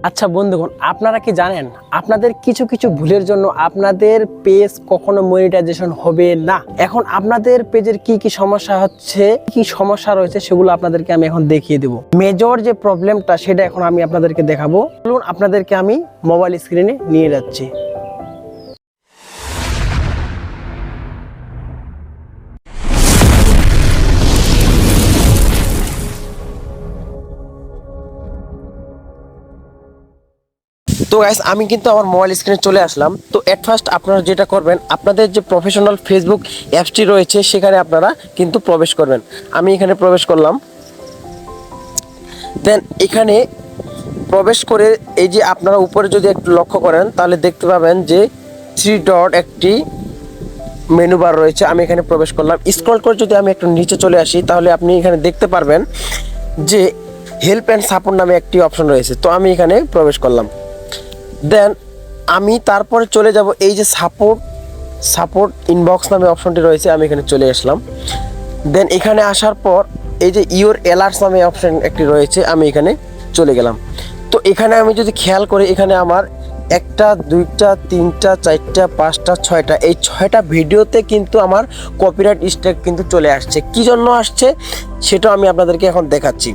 আচ্ছা বন্ধুগণ, আপনারা কি জানেন আপনাদের কিছু কিছু ভুলের জন্য আপনাদের পেজ কখনো মনিটাইজেশন হবে না। এখন আপনাদের পেজের কি কি সমস্যা হচ্ছে, কি সমস্যা রয়েছে সেগুলো আপনাদেরকে আমি এখন দেখিয়ে দেব। মেজর যে প্রবলেমটা সেটা এখন আমি আপনাদেরকে দেখাবো। চলুন আপনাদেরকে আমি মোবাইল স্ক্রিনে নিয়ে যাচ্ছি। তো গাইস, আমি কিন্তু আমার মোবাইল স্ক্রিনে চলে আসলাম। তো এট ফার্স্ট আপনারা যেটা করবেন, আপনাদের যে প্রফেশনাল ফেসবুক অ্যাপসটি রয়েছে সেখানে আপনারা কিন্তু প্রবেশ করবেন। আমি এখানে প্রবেশ করলাম। দেন এখানে প্রবেশ করে এই যে আপনারা উপরে যদি একটু লক্ষ্য করেন তাহলে দেখতে পাবেন যে 3 ডট একটি মেনু বার রয়েছে। আমি এখানে প্রবেশ করলাম। স্ক্রল করে যদি আমি একটু নিচে চলে আসি তাহলে আপনি এখানে দেখতে পারবেন যে হেল্প অ্যান্ড সাপোর্ট নামে একটি অপশন রয়েছে। তো আমি এখানে প্রবেশ করলাম। দেন আমি তারপরে চলে যাব এই যে সাপোর্ট ইনবক্স নামে অপশনটি রয়েছে, আমি এখানে চলে আসলাম। দেন এখানে আসার পর এই যে ইওর অ্যালার্টস নামে অপশন একটি রয়েছে, আমি এখানে চলে গেলাম। তো এখানে আমি যদি খেয়াল করি, এখানে আমার 1টা 2টা 3টা 4টা 5টা 6টা এই 6টা ভিডিওতে কিন্তু আমার কপিরাইট স্ট্রাইক কিন্তু চলে আসছে। কি জন্য আসছে সেটা আমি আপনাদেরকে এখন দেখাচ্ছি।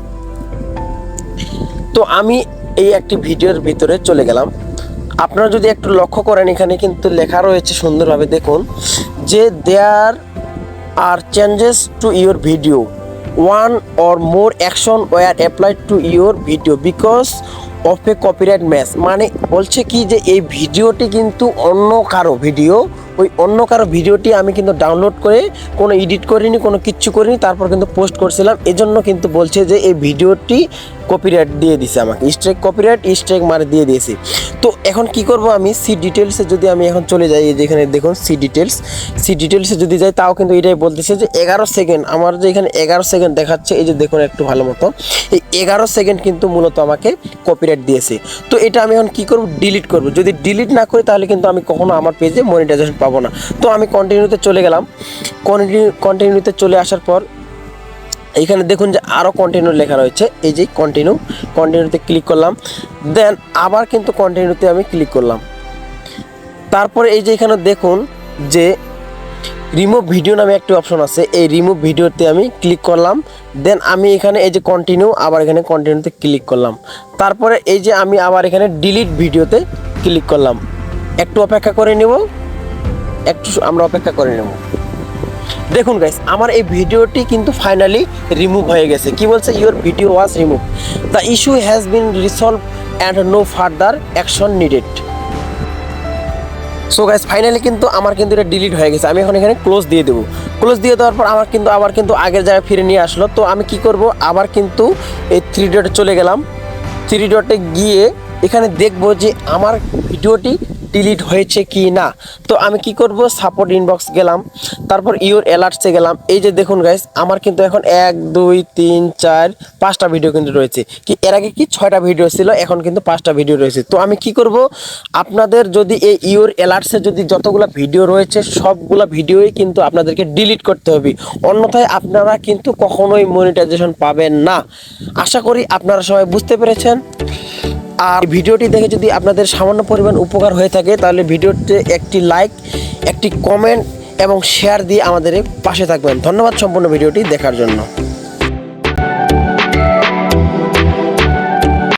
তো আমি এই একটি ভিডিওর ভিতরে চলে গেলাম। আপনারা যদি একটু লক্ষ্য করেন, এখানে কিন্তু লেখা রয়েছে সুন্দরভাবে, দেখুন যে there are changes to your video, one or more action were applied to your video because of a copyright match. মানে বলছে কি যে এই ভিডিওটি কিন্তু অন্য কারো ভিডিও, ওই অন্য কারো ভিডিওটি আমি কিন্তু ডাউনলোড করে কোনো এডিট করিনি, কোনো কিচ্ছু করিনি, তারপর কিন্তু পোস্ট করছিলাম। এজন্য কিন্তু বলছে যে এই ভিডিওটি কপিরাইট দিয়ে দিছে, আমাকে কপিরাইট স্ট্রাইক মারে দিয়ে দিয়েছে। তো এখন কি করব, আমি সি ডিটেলসে যদি আমি এখন চলে যাই, এই যেখানে দেখুন সি ডিটেলসে যদি যাই তাও কিন্তু এটাই বলতেছে যে 11 সেকেন্ড, আমার যে এখানে 11 সেকেন্ড দেখাচ্ছে, এই যে দেখুন একটু ভালো মতো, এই 11 সেকেন্ড কিন্তু মূলত আমাকে কপিরাইট দিয়েছে। তো এটা আমি এখন কি করব, ডিলিট করব। যদি ডিলিট না করি তাহলে কিন্তু আমি কখনো আমার পেজে মনিটাইজেশন পাবো না। তো আমি কন্টিনিউতে চলে গেলাম। কন্টিনিউতে চলে আসার পর এইখানে দেখুন যে আরও কন্টিনিউ লেখা রয়েছে, এই যে কন্টিনিউতে ক্লিক করলাম। দেন আবার কিন্তু কন্টিনিউতে আমি ক্লিক করলাম। তারপরে এই যে এখানে দেখুন যে রিমুভ ভিডিও নামে একটি অপশন আছে, এই রিমুভ ভিডিওতে আমি ক্লিক করলাম। দেন আমি এখানে এই যে কন্টিনিউ, আবার এখানে কন্টিনিউতে ক্লিক করলাম। তারপরে এই যে আমি আবার এখানে ডিলিট ভিডিওতে ক্লিক করলাম। একটু অপেক্ষা করে নেব, আমরা অপেক্ষা করে নেব। দেখুন গাইস, আমার এই ভিডিওটি কিন্তু ফাইনালি রিমুভ হয়ে গেছে। কি বলছে, your video was remove, the issue has been resolve and no further action needed. So guys, finally কিন্তু আমার কিন্তু এটা ডিলিট হয়ে গেছে। আমি এখন এখানে ক্লোজ দিয়ে দেবো। ক্লোজ দিয়ে দেওয়ার পর আমার কিন্তু আবার কিন্তু আগের জায়গায় ফিরে নিয়ে আসলো। তো আমি কি করব, আবার কিন্তু এই 3 ডটে চলে গেলাম। 3 ডটে গিয়ে এখানে দেখবো যে আমার ভিডিওটি ডিলিট হয়েছে কি না। তো আমি কি করব, সাপোর্ট ইনবক্স গেলাম, তারপর ইওর অ্যালার্টসে গেলাম। এই যে দেখুন গাইস, আমার কিন্তু এখন 1 2 3 4 5টা ভিডিও কিন্তু রয়েছে। কি এর আগে কি 6টা ভিডিও ছিল, এখন কিন্তু 5টা ভিডিও রয়েছে। তো আমি কি করব, আপনাদের যদি এই ইওর অ্যালার্টসে যদি যতগুলো ভিডিও রয়েছে সবগুলা ভিডিওই কিন্তু আপনাদেরকে ডিলিট করতে হবে, অন্যথায় আপনারা কিন্তু কখনোই মনিটাইজেশন পাবেন না। আশা করি আপনারা সবাই বুঝতে পেরেছেন। আর ভিডিওটি দেখে যদি আপনাদের সামান্য পরিমাণ উপকার হয়ে থাকে তাহলে ভিডিওতে একটি লাইক, একটি কমেন্ট এবং শেয়ার দিয়ে আমাদের পাশে থাকবেন। ধন্যবাদ সম্পূর্ণ ভিডিওটি দেখার জন্য।